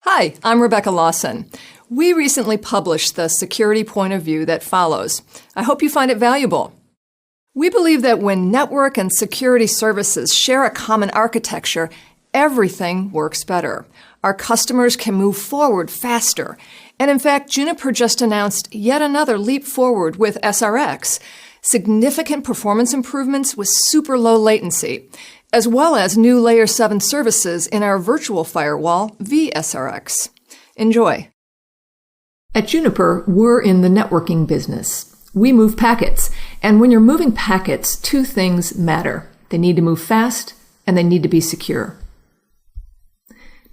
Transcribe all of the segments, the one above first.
Hi, I'm Rebecca Lawson. We recently published the security point of view that follows. I hope you find it valuable. We believe that when network and security services share a common architecture, everything works better. Our customers can move forward faster. And in fact, Juniper just announced yet another leap forward with SRX, significant performance improvements with super low latency, as well as new Layer 7 services in our virtual firewall, vSRX. Enjoy. At Juniper, we're in the networking business. We move packets, and when you're moving packets, two things matter. They need to move fast, and they need to be secure.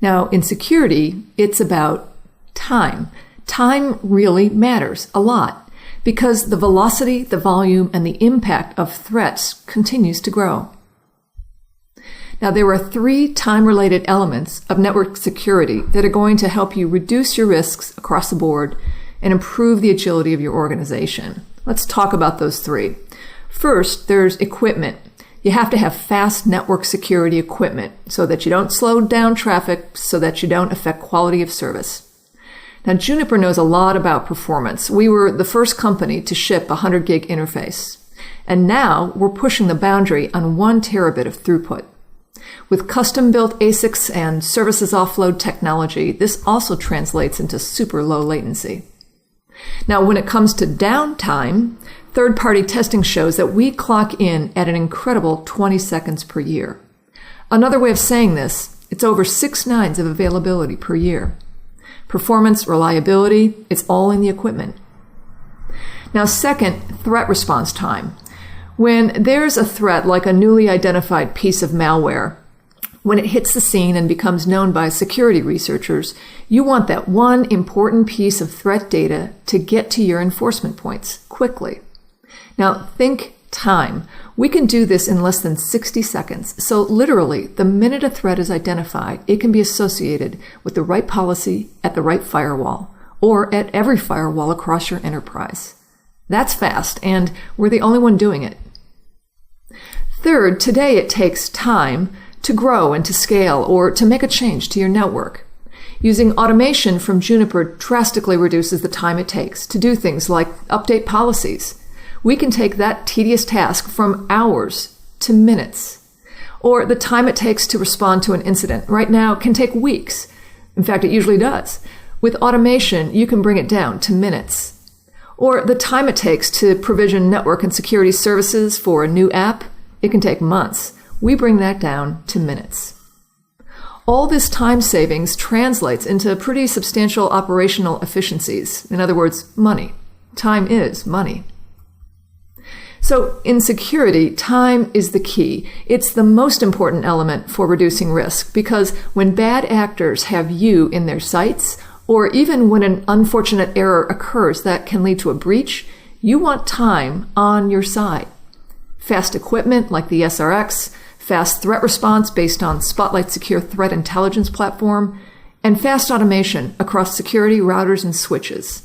Now, in security, it's about time. Time really matters a lot because the velocity, the volume, and the impact of threats continues to grow. Now, there are three time-related elements of network security that are going to help you reduce your risks across the board and improve the agility of your organization. Let's talk about those three. First, there's equipment. You have to have fast network security equipment so that you don't slow down traffic, so that you don't affect quality of service. Now, Juniper knows a lot about performance. We were the first company to ship a 100 gig interface. And now we're pushing the boundary on 1 terabit of throughput. With custom-built ASICs and services offload technology, this also translates into super low latency. Now, when it comes to downtime, third-party testing shows that we clock in at an incredible 20 seconds per year. Another way of saying this, it's over 6 nines of availability per year. Performance, reliability, it's all in the equipment. Now, second, threat response time. When there's a threat like a newly identified piece of malware, when it hits the scene and becomes known by security researchers, you want that one important piece of threat data to get to your enforcement points quickly. Now, think time. We can do this in less than 60 seconds. So literally, the minute a threat is identified, it can be associated with the right policy at the right firewall, or at every firewall across your enterprise. That's fast, and we're the only one doing it. Third, today it takes time to grow and to scale or to make a change to your network. Using automation from Juniper drastically reduces the time it takes to do things like update policies. We can take that tedious task from hours to minutes. Or the time it takes to respond to an incident right now can take weeks. In fact, it usually does. With automation, you can bring it down to minutes. Or the time it takes to provision network and security services for a new app, it can take months. We bring that down to minutes. All this time savings translates into pretty substantial operational efficiencies. In other words, money. Time is money. So in security, time is the key. It's the most important element for reducing risk because when bad actors have you in their sights, or even when an unfortunate error occurs that can lead to a breach, you want time on your side. Fast equipment like the SRX, fast threat response based on Spotlight Secure Threat Intelligence Platform, and fast automation across security routers and switches.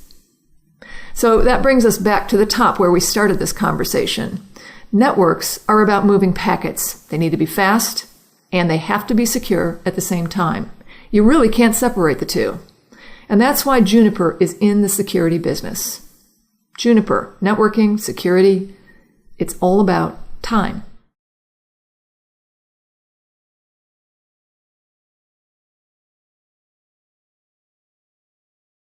So that brings us back to the top where we started this conversation. Networks are about moving packets. They need to be fast, and they have to be secure at the same time. You really can't separate the two. And that's why Juniper is in the security business. Juniper, networking, security, it's all about time.